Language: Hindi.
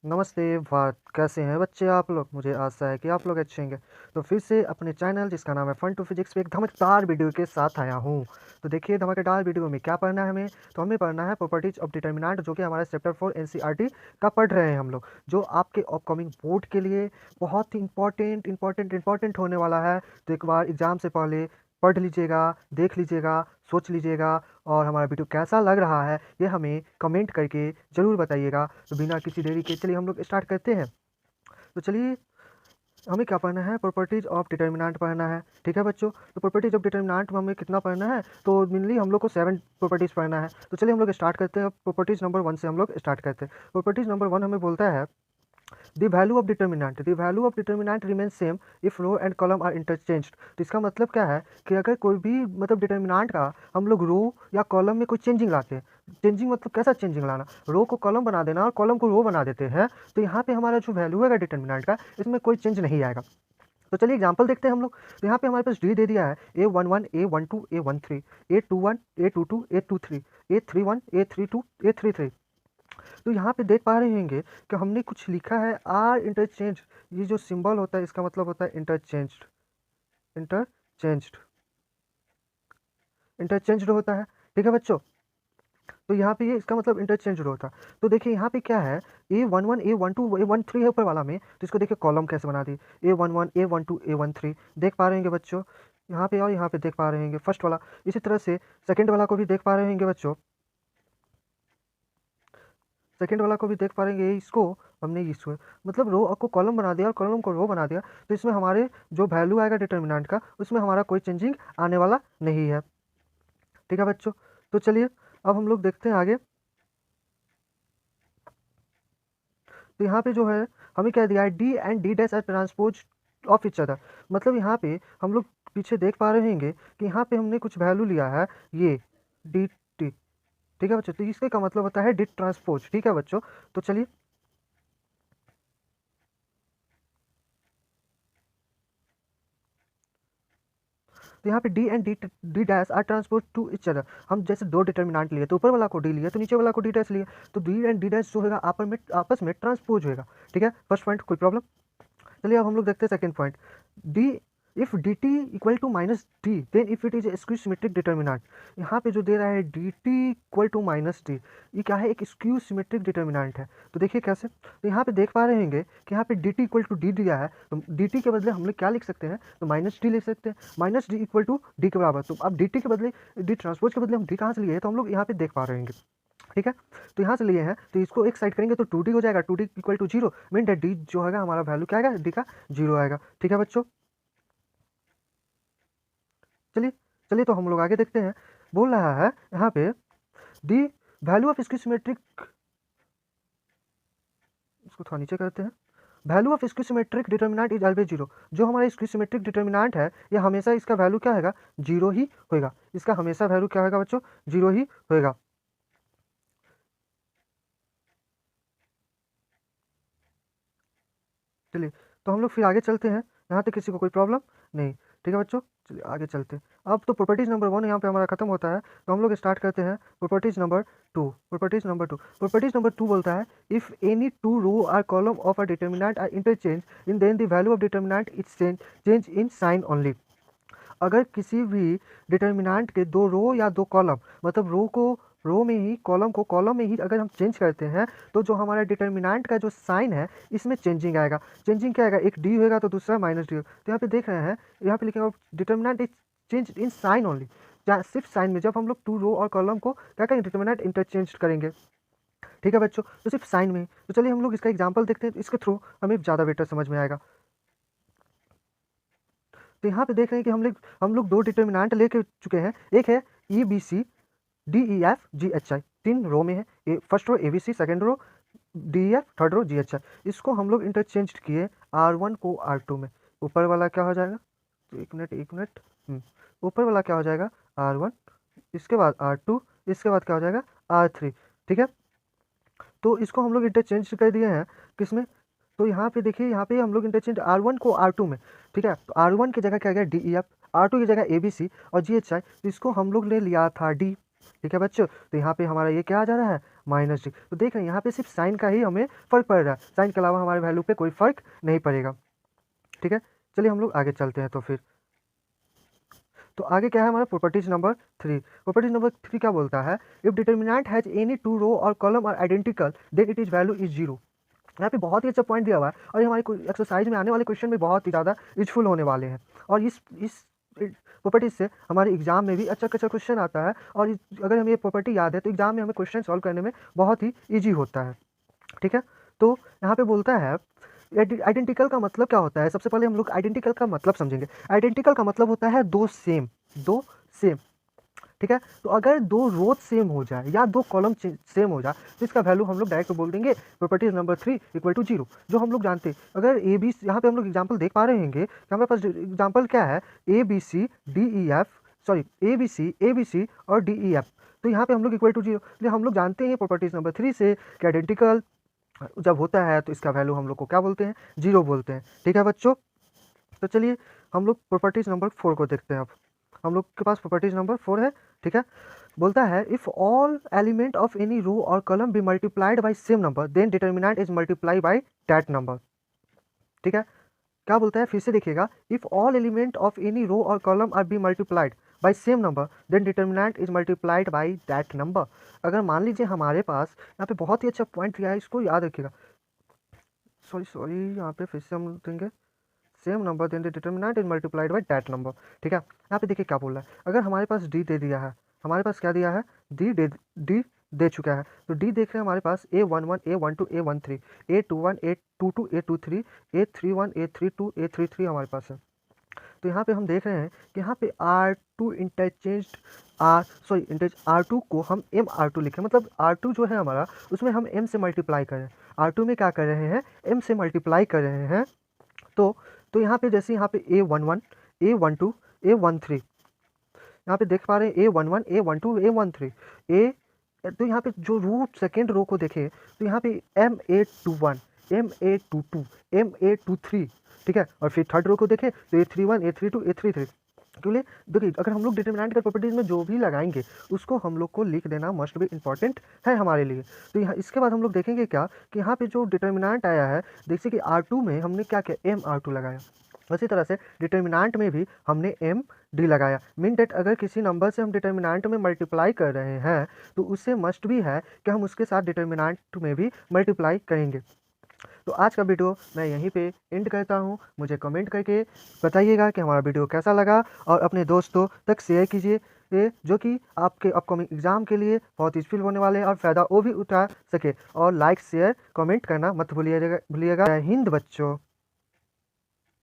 नमस्ते बात कैसे हैं बच्चे आप लोग। मुझे आशा है कि आप लोग अच्छे होंगे। तो फिर से अपने चैनल जिसका नाम है फन टू फिजिक्स पे एक धमाकेदार वीडियो के साथ आया हूँ। तो देखिए धमाकेदार वीडियो में क्या पढ़ना है हमें। तो हमें पढ़ना है प्रॉपर्टीज ऑफ डिटर्मिनेंट, जो कि हमारा चैप्टर 4 एनसीईआरटी का पढ़ रहे हैं हम लोग, जो आपके अपकमिंग बोर्ड के लिए बहुत ही इंपॉर्टेंट होने वाला है। तो एक बार एग्जाम से पहले पढ़ लीजिएगा, देख लीजिएगा, सोच लीजिएगा, और हमारा वीडियो कैसा लग रहा है ये हमें कमेंट करके ज़रूर बताइएगा। तो बिना किसी देरी के चलिए हम लोग स्टार्ट करते हैं। तो चलिए हमें क्या पढ़ना है, प्रॉपर्टीज ऑफ डिटर्मिनेंट पढ़ना है। ठीक है बच्चों, तो प्रॉपर्टीज ऑफ डिटर्मिनेंट में हमें कितना पढ़ना है, तो मेनली हम लोग को 7 प्रॉपर्टीज पढ़ना है। तो चलिए हम लोग स्टार्ट करते हैं। प्रॉपर्टीज नंबर 1 से हम लोग स्टार्ट करते हैं। प्रॉपर्टीज नंबर 1 हमें बोलता है the value of determinant remains same if row and column are interchanged। तो इसका मतलब क्या है कि अगर कोई भी मतलब डिटर्मिनेंट का हम लोग रो या कॉलम में कोई चेंजिंग लाते हैं। चेंजिंग मतलब कैसा चेंजिंग लाना, रो को कॉलम बना देना और कॉलम को रो बना देते हैं। तो यहाँ पे हमारा जो वैल्यू है डिटर्मिनेंट का, इसमें कोई चेंज नहीं आएगा। तो चलिए एग्जांपल देखते हैं हम लोग। तो यहाँ पे हमारे पास डी दे दिया है A11 A12 A13 A21 A22 A23 A31 A32 A33। तो यहाँ पे देख पा रहे होंगे कि हमने कुछ लिखा है आर इंटरचेंज। ये जो सिंबल होता है इसका मतलब होता है इंटरचेंज्ड। इंटरचेंज्ड इंटरचेंज्ड होता है। ठीक है बच्चों, तो यहाँ पे ये इसका मतलब इंटरचेंज्ड होता है। तो देखिए यहाँ पे क्या है, A11 A12 A13 है ऊपर वाला में, तो इसको देखिए कॉलम कैसे बना दी, A11 A12 A13 देख पा रहे होंगे बच्चों यहाँ पे, और यहाँ पे देख पा रहे होंगे फर्स्ट वाला। इसी तरह से सेकंड वाला को भी देख पा रहे होंगे बच्चों, सेकंड वाला को भी देख पा रहे हैं। इसको हमने इसको मतलब रो को कॉलम बना दिया और कॉलम को रो बना दिया। तो इसमें हमारे जो वैल्यू आएगा डिटर्मिनेंट का, उसमें हमारा कोई चेंजिंग आने वाला नहीं है। ठीक है बच्चों, तो चलिए अब हम लोग देखते हैं आगे। तो यहाँ पे जो है हमें क्या दिया है, D and D dash R transpose of each other. मतलब यहाँ पे हम लोग पीछे देख पा रहे होंगे कि यहाँ पे हमने कुछ वैल्यू लिया है, ये डी टी। ठीक है बच्चों, तो इसके का मतलब होता है डी ट्रांसपोज। ठीक है बच्चों, तो चलिए तो यहाँ पे D and D dash R transpose to each other. हम जैसे दो डिटर्मिनेंट लिए, तो ऊपर वाला को डी लिया तो नीचे वाला को डी डैश लिया, तो डी एंड डी डैश जो होगा आपस में ट्रांसपोज होगा। ठीक है, फर्स्ट पॉइंट कोई प्रॉब्लम। चलिए अब हम लोग देखते हैं second point. D if D T equal to minus D then if it is skew symmetric determinant. यहाँ पे जो दे रहा है D T equal to minus D, ये क्या है, एक स्क्यू सिमेट्रिक डिटर्मिनेंट है। तो देखिए कैसे, तो यहाँ पे देख पा रहे होंगे कि यहाँ पे D T equal to D दिया है, तो डी टी के बदले हम लोग क्या लिख सकते हैं, तो माइनस डी लिख सकते हैं। Minus D equal to D के बराबर, तो अब डी टी के बदले डी ट्रांसपोज के बदले हम डी कहाँ से लिए हैं, तो हम लोग यहाँ पे देख पा रहे होंगे। ठीक है, तो यहाँ से लिए हैं, तो इसको एक साइड करेंगे तो 2d हो जाएगा, 2d equal to zero, mean that D जो है हमारा वैल्यू क्या आएगा, डी का जीरो आएगा। ठीक है बच्चों, चलिए चलिए तो हम लोग आगे देखते हैं। बोल रहा है यहाँ पे दी वैल्यू ऑफ इसकी सिमेट्रिक, इसको थोड़ा नीचे करते हैं। वैल्यू ऑफ इसकी symmetric determinant is always zero. जो हमारा इसकी सिमेट्रिक डिटर्मिनेंट है, ये हमेशा इसका वैल्यू क्या होगा, जीरो ही होगा। इसका हमेशा वैल्यू क्या होगा बच्चों, जीरो ही होगा। चलिए तो हम लोग फिर आगे चलते हैं, यहाँ तक किसी को कोई प्रॉब्लम नहीं। ठीक है बच्चों, चलिए आगे चलते हैं। अब तो प्रॉपर्टीज नंबर 1 यहाँ पे हमारा खत्म होता है, तो हम लोग स्टार्ट करते हैं प्रॉपर्टीज नंबर 2। प्रॉपर्टीज नंबर 2 बोलता है if any two row or column of a determinant are interchange in then the value of determinant is change in sign only. अगर किसी भी डिटर्मिनेंट के दो रो या दो कॉलम, मतलब रो को रो में ही, कॉलम को कॉलम में ही अगर हम चेंज करते हैं, तो जो हमारा डिटर्मिनेंट का जो साइन है इसमें चेंजिंग आएगा। चेंजिंग क्या आएगा, एक डी होगा तो दूसरा माइनस डी होगा। तो यहाँ पे देख रहे हैं, यहाँ पे लिखेंगे determinant is change in sign only. सिर्फ साइन में, जब हम लोग टू रो और कॉलम को क्या करेंगे, डिटर्मिनेंट इंटरचेंज करेंगे। ठीक है बच्चों, तो सिर्फ साइन में। तो चलिए हम लोग इसका एग्जाम्पल देखते हैं, इसके थ्रू हमें ज़्यादा बेटर समझ में आएगा। तो यहाँ पे देख रहे हैं कि हम लोग दो डिटर्मिनेंट लेके चुके हैं। एक है E B C D E F G H I, 3 row में है। First row A B C, second row D E F, third row G H I. इसको हम लोग इंटरचेंज किए R1 को R2 में। ऊपर वाला क्या हो जाएगा, तो एक मिनट ऊपर वाला क्या हो जाएगा R1, इसके बाद R2, इसके बाद क्या हो जाएगा R3। ठीक है, तो इसको हम लोग इंटरचेंज कर दिए हैं किसमें, तो यहाँ पे देखिए, यहाँ पे हम लोग इंटरचेंज R1 को R2 में। ठीक है, तो R1 की जगह क्या गया डी ई एफ, R2 की जगह ए बी सी और जी एच आई। तो इसको हम लोग ले लिया था डी। ठीक है बच्चों। तो यहाँ पे हमारा ये क्या आ जा रहा है, -d। तो देख रहे हैं यहाँ पे सिर्फ साइन का ही हमें फ़र्क पड़ रहा है, साइन के अलावा हमारे वैल्यू पे कोई फ़र्क नहीं पड़ेगा। ठीक है, चलिए हम लोग आगे चलते हैं। तो आगे क्या है हमारा प्रॉपर्टीज नंबर 3। प्रॉपर्टीज नंबर 3 क्या बोलता है, if determinant has any two row और column are identical then it is value is 0। यहाँ पे बहुत ही अच्छा पॉइंट दिया हुआ है और ये हमारे एक्सरसाइज में आने वाले क्वेश्चन में बहुत ही ज़्यादा यूजफुल होने वाले हैं। और इस प्रॉपर्टीज से हमारे एग्जाम में भी अच्छा क्वेश्चन आता है। और अगर हमें ये प्रॉपर्टी याद है तो एग्जाम में हमें क्वेश्चन सॉल्व करने में बहुत ही ईजी होता है। ठीक है, तो यहाँ पे बोलता है आइडेंटिकल का मतलब क्या होता है। सबसे पहले हम लोग आइडेंटिकल का मतलब समझेंगे। आइडेंटिकल का मतलब होता है दो सेम। ठीक है, तो अगर दो रोज सेम हो जाए या दो कॉलम सेम हो जाए तो इसका वैल्यू हम लोग डायरेक्ट बोल देंगे प्रॉपर्टीज नंबर 3 इक्वल टू 0, जो हम लोग जानते हैं। अगर ए बी, यहाँ पे हम लोग एग्जाम्पल देख पा रहे होंगे कि हमारे पास एग्जाम्पल क्या है, ए बी सी ए बी सी और डी ई एफ। तो यहाँ पे हम लोग इक्वल टू 0, इसलिए हम लोग जानते हैं प्रॉपर्टीज नंबर 3 से कि आइडेंटिकल जब होता है तो इसका वैल्यू हम लोग को क्या बोलते हैं, 0 बोलते हैं। ठीक है बच्चों, तो चलिए हम लोग प्रॉपर्टीज नंबर 4 को देखते हैं। अब हम लोग के पास प्रॉपर्टीज नंबर 4 है। ठीक है, बोलता है if all element of any row और column be multiplied by same number then determinant is multiply by that number. ठीक है, क्या बोलता है फिर से देखिएगा, if all element of any row और column are be multiplied by same number then determinant is multiplied by that number. अगर मान लीजिए हमारे पास यहाँ पे बहुत ही अच्छा पॉइंट दिया है, इसको याद रखिएगा। सॉरी यहाँ पे फिर से हम देंगे same number then determinant is multiplied by that number. ठीक है, यहाँ पे देखिए क्या बोल रहा है, अगर हमारे पास डी दे दिया है, हमारे पास क्या दिया है, डी दे चुका है। तो डी देख रहे हैं हमारे पास A11 A12 A13 A21 A22 A23 A31 A32 A33 हमारे पास है। तो यहाँ पे हम देख रहे हैं कि यहाँ पे R2 इंटरचेंज R2 को हम MR2 लिखें, मतलब R2 जो है हमारा उसमें हम M से मल्टीप्लाई करें। R2 में क्या कर रहे हैं, M से मल्टीप्लाई कर रहे हैं। तो यहाँ पे जैसे यहाँ पे A11 A12 A13, यहाँ पे देख पा रहे हैं A11 A12 A13 A। तो यहाँ पे जो रूट सेकेंड रो को देखें तो यहाँ पे MA21 MA22 MA23। ठीक है, और फिर थर्ड रो को देखें तो A31 A32 A33। क्योंकि देखिए अगर हम लोग डिटर्मिनेंट के प्रॉपर्टीज में जो भी लगाएंगे उसको हम लोग को लिख देना मस्ट भी इंपॉर्टेंट है हमारे लिए। तो यहाँ इसके बाद हम लोग देखेंगे क्या कि यहाँ पे जो डिटर्मिनेंट आया है, देखिए कि R2 में हमने क्या किया, MR2 लगाया। उसी तरह से डिटर्मिनेंट में भी हमने MD लगाया। मीन डेट अगर किसी नंबर से हम डिटर्मिनेंट में मल्टीप्लाई कर रहे हैं तो उससे मस्ट भी है कि हम उसके साथ डिटर्मिनेंट में भी मल्टीप्लाई करेंगे। तो आज का वीडियो मैं यहीं पे एंड करता हूँ। मुझे कमेंट करके बताइएगा कि हमारा वीडियो कैसा लगा और अपने दोस्तों तक शेयर कीजिए, जो कि आपके अपकमिंग एग्ज़ाम के लिए बहुत यूजफुल होने वाले हैं और फ़ायदा वो भी उठा सके। और लाइक शेयर कमेंट करना मत भूलिएगा। जय हिंद बच्चों।